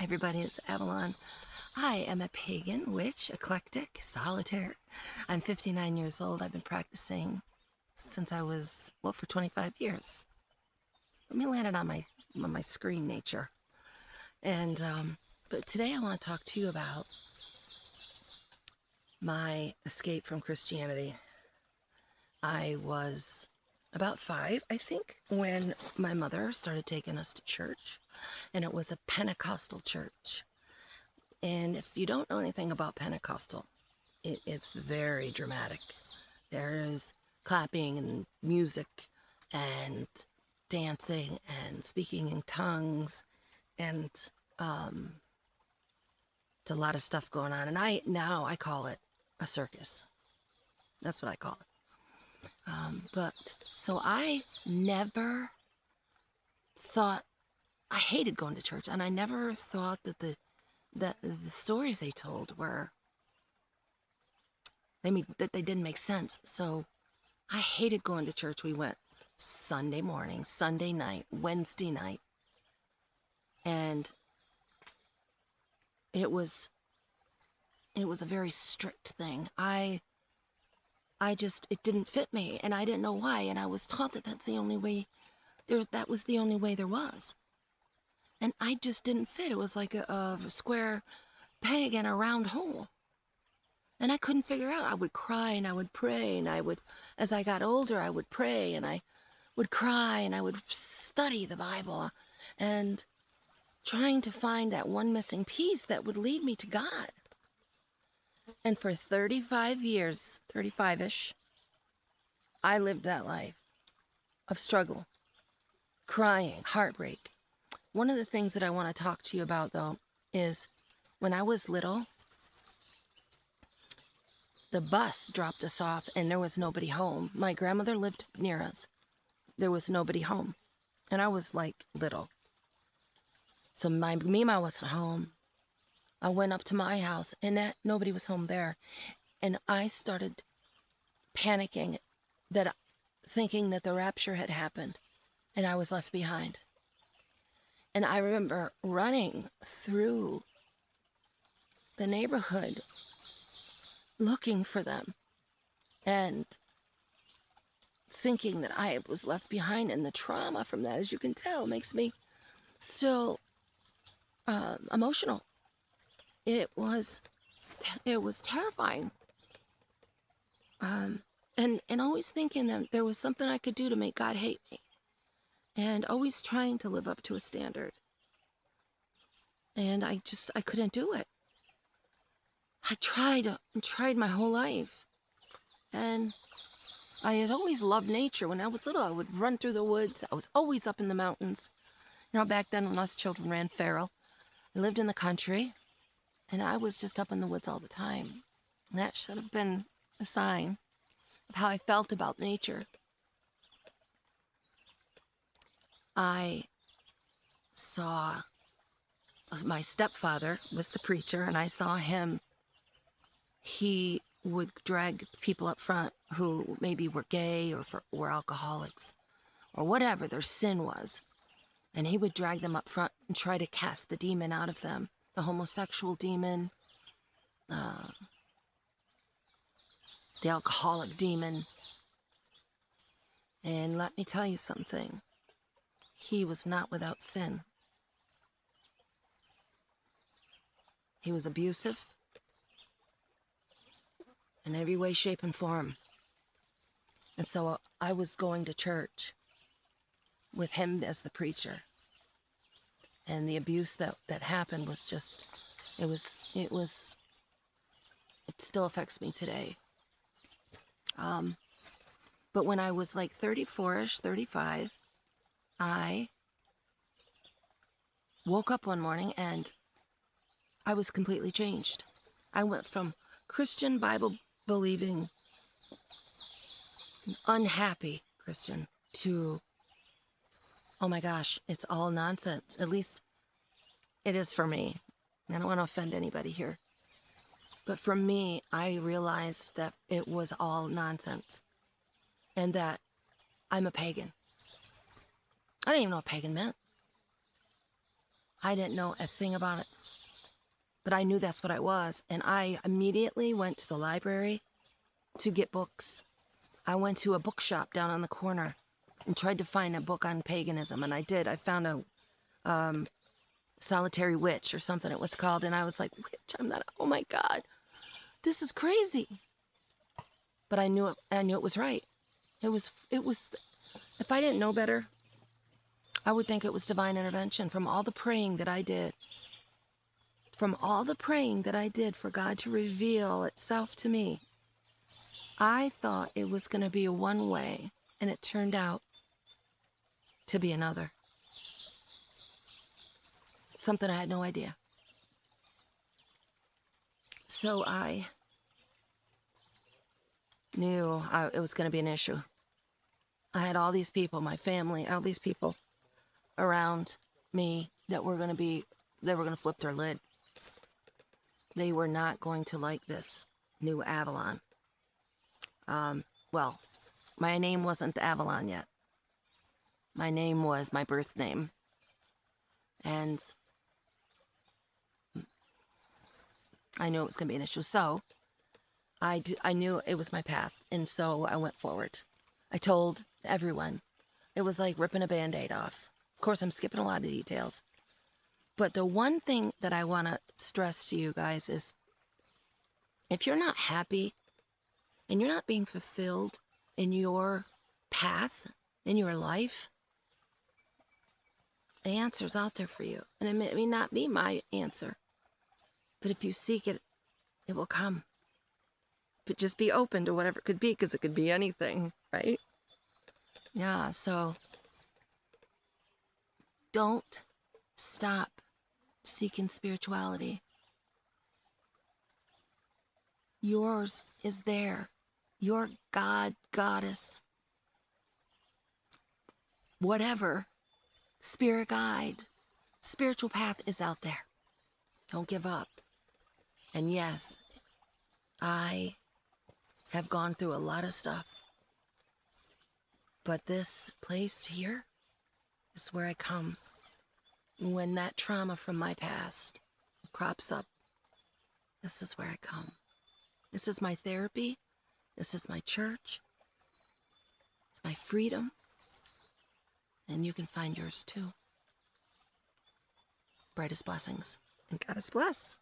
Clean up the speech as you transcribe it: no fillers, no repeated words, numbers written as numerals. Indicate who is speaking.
Speaker 1: Hi everybody, it's Avalon. I am a pagan, witch, eclectic, solitaire. I'm 59 years old. I've been practicing since I was, for 25 years. Let me land it on my screen nature. And, but today I want to talk to you about my escape from Christianity. I was about 5, I think, when my mother started taking us to church. And it was a Pentecostal church. And if you don't know anything about Pentecostal, it's very dramatic. There's clapping and music and dancing and speaking in tongues, and it's a lot of stuff going on. And I call it a circus. That's what I call it. But so I never thought, I hated going to church, and I never thought that the stories they told were, that they didn't make sense. So I hated going to church. We went Sunday morning, Sunday night, Wednesday night, and it was a very strict thing. It didn't fit me, and I didn't know why, and I was taught that that's the only way that was the only way there was. And I just didn't fit. It was like a square peg in a round hole. And I couldn't figure out. I would cry and I would pray, and as I got older, I would pray and I would cry and I would study the Bible and trying to find that one missing piece that would lead me to God. And for 35 years, 35-ish, I lived that life of struggle, crying, heartbreak. One of the things that I want to talk to you about, though, is when I was little, the bus dropped us off and there was nobody home. My grandmother lived near us. There was nobody home. And I was like little. So Mima wasn't home. I went up to my house and nobody was home there. And I started panicking, thinking that the rapture had happened and I was left behind. And I remember running through the neighborhood looking for them and thinking that I was left behind. And the trauma from that, as you can tell, makes me still emotional. It was terrifying. And always thinking that there was something I could do to make God hate me. And always trying to live up to a standard. And I couldn't do it. I tried my whole life. And I had always loved nature. When I was little, I would run through the woods. I was always up in the mountains. Back then when us children ran feral, I lived in the country. And I was just up in the woods all the time. And that should have been a sign of how I felt about nature. I saw my stepfather was the preacher, and I saw him. He would drag people up front who maybe were gay or were alcoholics or whatever their sin was. And he would drag them up front and try to cast the demon out of them, the homosexual demon, the alcoholic demon. And let me tell you something. He was not without sin. He was abusive in every way, shape, and form. And so I was going to church with him as the preacher. And the abuse that happened was just, it still affects me today. But when I was like 34-ish, 35, I woke up one morning and I was completely changed. I went from Christian, Bible-believing, unhappy Christian to, oh my gosh, it's all nonsense. At least it is for me. I don't want to offend anybody here. But for me, I realized that it was all nonsense and that I'm a pagan. I didn't even know what pagan meant. I didn't know a thing about it, but I knew that's what I was. And I immediately went to the library to get books. I went to a bookshop down on the corner and tried to find a book on paganism, and I did. I found a solitary witch or something it was called, and I was like, witch, I'm not, oh my God, this is crazy. But I knew it was right. It was, if I didn't know better, I would think it was divine intervention from all the praying that I did. From all the praying that I did for God to reveal itself to me. I thought it was going to be a one way, and it turned out to be another. Something I had no idea. So I knew it was going to be an issue. I had all these people, my family, all these people around me that were going to flip their lid. They were not going to like this new Avalon. Well, my name wasn't Avalon yet. My name was my birth name. And I knew it was going to be an issue. So I knew it was my path. And so I went forward. I told everyone. It was like ripping a Band-Aid off. Of course, I'm skipping a lot of details. But the one thing that I want to stress to you guys is, if you're not happy and you're not being fulfilled in your path, in your life, the answer's out there for you. And it may not be my answer, but if you seek it, it will come. But just be open to whatever it could be, because it could be anything, right? Yeah, so don't stop seeking spirituality. Yours is there. Your God, goddess, whatever, spirit guide, spiritual path is out there. Don't give up. And yes, I have gone through a lot of stuff, but this place here is where I come. When that trauma from my past crops up, this is where I come. This is my therapy. This is my church. It's my freedom. And you can find yours too. Brightest blessings. And God is blessed.